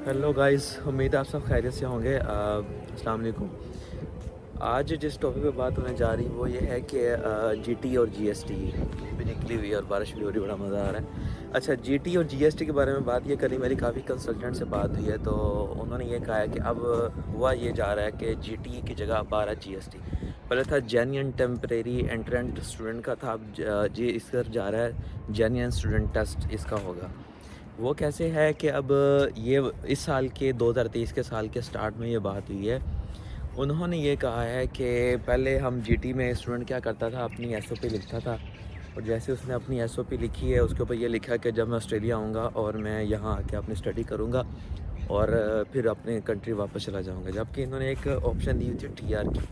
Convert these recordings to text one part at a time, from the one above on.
Hello guys, उम्मीद है आप सब खैरियत से होंगे। अस्सलाम वालेकुम। आज जिस टॉपिक पे बात होने जा रही वो ये है कि जीटी और जीएसटी भी निकली हुई है और बारिश भी हो रही, बड़ा मज़ा आ रहा है। अच्छा, जीटी और जीएसटी के बारे में बात ये करी, मेरी काफ़ी कंसल्टेंट से बात हुई है तो उन्होंने ये कहा है कि अब हुआ ये जा रहा है कि जीटी की जगह अब आ रहा है जीएसटी। पहले था जेन्युइन टेम्परेरी एंट्रेंट स्टूडेंट का था, अब जी इस पर जा रहा है जेन्युइन स्टूडेंट टेस्ट इसका होगा। वो कैसे है कि अब ये इस साल के 2023 के साल के स्टार्ट में ये बात हुई है। उन्होंने ये कहा है कि पहले हम जीटी में स्टूडेंट क्या करता था, अपनी एसओपी लिखता था और जैसे उसने अपनी एसओपी लिखी है उसके ऊपर ये लिखा कि जब मैं ऑस्ट्रेलिया आऊँगा और मैं यहाँ आके अपनी स्टडी करूँगा और फिर अपने कंट्री वापस चला जाऊँगा। जबकि इन्होंने एक ऑप्शन दी हुई थी टीआर की।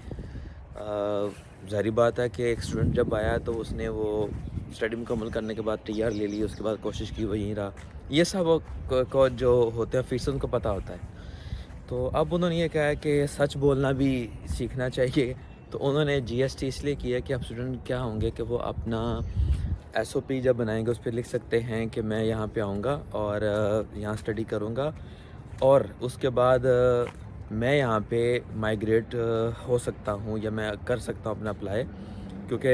ज़ाहिर बात है कि एक स्टूडेंट जब आया तो उसने वो स्टडी मुकम्मल करने के बाद टीआर ले ली, उसके बाद कोशिश की वो यहीं रहा। ये सब को जो होते हैं फीस उनको पता होता है। तो अब उन्होंने ये कहा है कि सच बोलना भी सीखना चाहिए। तो उन्होंने जीएसटी इसलिए किया कि अब स्टूडेंट क्या होंगे कि वो अपना एसओपी जब बनाएंगे उस पर लिख सकते हैं कि मैं यहाँ पे आऊँगा और यहाँ स्टडी करूँगा और उसके बाद मैं यहाँ पे माइग्रेट हो सकता हूँ या मैं कर सकता हूँ अपना अप्लाई, क्योंकि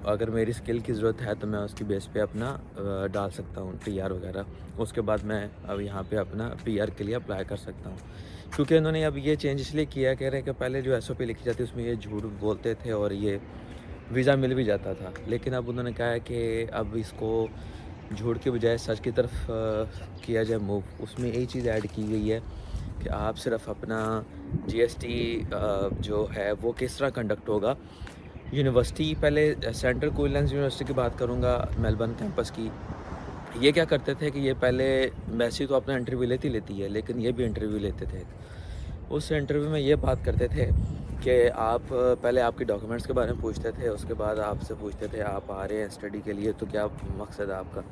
अगर मेरी स्किल की ज़रूरत है तो मैं उसकी बेस पे अपना डाल सकता हूँ टीआर वगैरह। उसके बाद मैं अब यहाँ पे अपना पीआर के लिए अप्लाई कर सकता हूँ। क्योंकि इन्होंने अब ये चेंज इसलिए किया, कह रहे हैं कि पहले जो एसओपी लिखी जाती उसमें ये झूठ बोलते थे और ये वीज़ा मिल भी जाता था, लेकिन अब उन्होंने कहा है कि अब इसको झूठ के बजाय सच की तरफ किया जाए मूव। उसमें यही चीज़ ऐड की गई है कि आप सिर्फ अपना जीएसटी जो है वो किस तरह कंडक्ट होगा। यूनिवर्सिटी पहले सेंट्रल क्वींसलैंड यूनिवर्सिटी की बात करूँगा, मेलबर्न कैंपस की। ये क्या करते थे कि ये पहले वैसे तो अपना इंटरव्यू लेती है, लेकिन ये भी इंटरव्यू लेते थे। उस इंटरव्यू में ये बात करते थे कि आप पहले आपके डॉक्यूमेंट्स के बारे में पूछते थे, उसके बाद आपसे पूछते थे आप आ रहे हैं स्टडी के लिए तो क्या मकसद है आपका।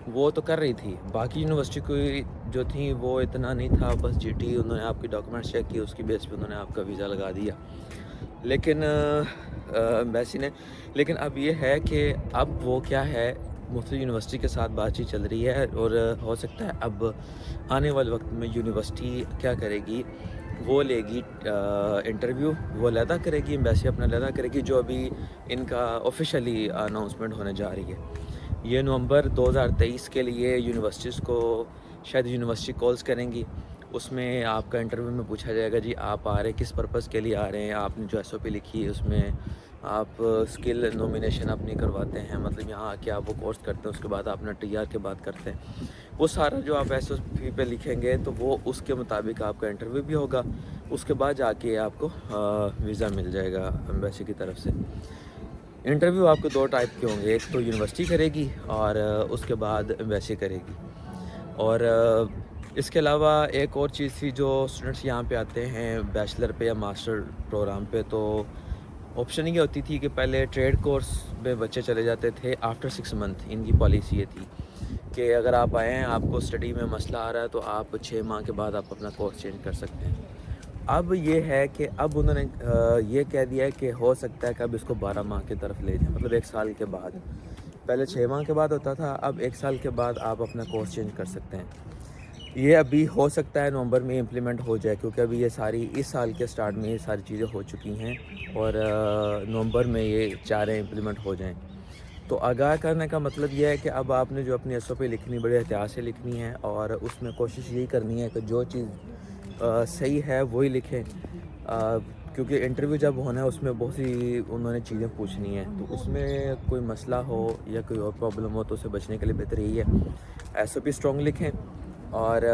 वो तो कर रही थी, बाकी यूनिवर्सिटी कोई जो थी वो इतना नहीं था, बस जीटी उन्होंने आपके डॉक्यूमेंट्स चेक किए, उसकी बेस पे उन्होंने आपका वीज़ा लगा दिया। लेकिन एम्बेसी ने, लेकिन अब ये है कि अब वो क्या है, मुख्तलिफ यूनिवर्सिटी के साथ बातचीत चल रही है और हो सकता है अब आने वाले वक्त में यूनिवर्सिटी क्या करेगी, वो लेगी इंटरव्यू, वो अलहदा करेगी, एम्बेसी अपना अलहदा करेगी, जो अभी इनका ऑफिशियली अनाउंसमेंट होने जा रही है। ये नवंबर 2023 के लिए यूनिवर्सिटीज़ को शायद यूनिवर्सिटी कॉल्स करेंगी। उसमें आपका इंटरव्यू में पूछा जाएगा जी आप आ रहे हैं किस पर्पज़ के लिए आ रहे हैं, आपने जो एसओपी लिखी है उसमें आप स्किल नॉमिनेशन अपनी करवाते हैं, मतलब यहाँ आके आप वो कोर्स करते हैं, उसके बाद अपना टीआर के बाद करते हैं। वो सारा जो आप एसओपी पे लिखेंगे तो वो उसके मुताबिक आपका इंटरव्यू भी होगा, उसके बाद जाके आपको वीज़ा मिल जाएगा एम्बेसी की तरफ से। इंटरव्यू आपको दो टाइप के होंगे, एक तो यूनिवर्सिटी करेगी और उसके बाद एम्बेसी करेगी। और इसके अलावा एक और चीज़ थी, जो स्टूडेंट्स यहाँ पे आते हैं बैचलर पे या मास्टर प्रोग्राम पे, तो ऑप्शन ये होती थी कि पहले ट्रेड कोर्स में बच्चे चले जाते थे आफ्टर 6 मंथ। इनकी पॉलिसी ये थी कि अगर आप आए हैं, आपको स्टडी में मसला आ रहा है, तो आप 6 माह के बाद आप अपना कोर्स चेंज कर सकते हैं। अब ये है कि अब उन्होंने ये कह दिया है कि हो सकता है कि अब इसको 12 माह की तरफ ले जाएं, मतलब 1 साल के बाद। पहले 6 माह के बाद होता था, अब 1 साल के बाद आप अपना कोर्स चेंज कर सकते हैं। ये अभी हो सकता है नवंबर में इम्प्लीमेंट हो जाए, क्योंकि अभी ये सारी इस साल के स्टार्ट में ये सारी चीज़ें हो चुकी हैं और नवंबर में ये चाह रहे हैं इम्प्लीमेंट हो जाएं। तो आगाह करने का मतलब ये है कि अब आपने जो अपनी एसओपी लिखनी, बड़े एहतियात से लिखनी है और उसमें कोशिश यही करनी है कि जो चीज़ सही है वही लिखें। क्योंकि इंटरव्यू जब होना है उसमें बहुत सी उन्होंने चीज़ें पूछनी है, तो उसमें कोई मसला हो या कोई और प्रॉब्लम हो तो उसे बचने के लिए बेहतर यही है एसओपी स्ट्रॉन्ग लिखें और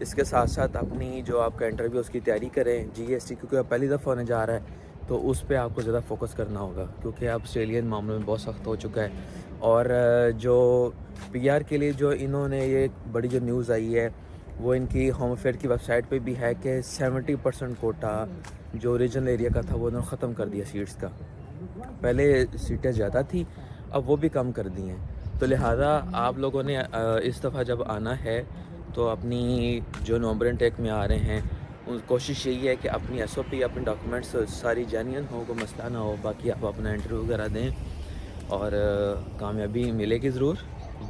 इसके साथ साथ अपनी जो आपका इंटरव्यू उसकी तैयारी करें। जीएसटी क्योंकि अब पहली दफ़ा होने जा रहा है तो उस पर आपको ज़्यादा फोकस करना होगा, क्योंकि अब ऑस्ट्रेलियन मामलों में बहुत सख्त हो चुका है। और जो पीआर के लिए जो इन्होंने ये बड़ी जो न्यूज़ आई है वो इनकी होम अफेयर की वेबसाइट पे भी है कि 70% कोटा जो रीजनल एरिया का था वो उन्होंने ख़त्म कर दिया सीट्स का। पहले सीटें ज़्यादा थी, अब वो भी कम कर दी हैं। तो लिहाजा आप लोगों ने इस दफ़ा जब आना है तो अपनी जो नवंबर इनटेक में आ रहे हैं कोशिश यही है कि अपनी एसओपी, अपने डॉक्यूमेंट्स सारी जेन्युइन हो, कोई मसला ना हो। बाकी आप अपना इंटरव्यू वगैरह दें और कामयाबी मिलेगी ज़रूर,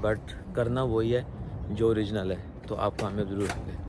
बट करना वही है जो ओरिजिनल है, तो आप कामयाब ज़रूर होंगे।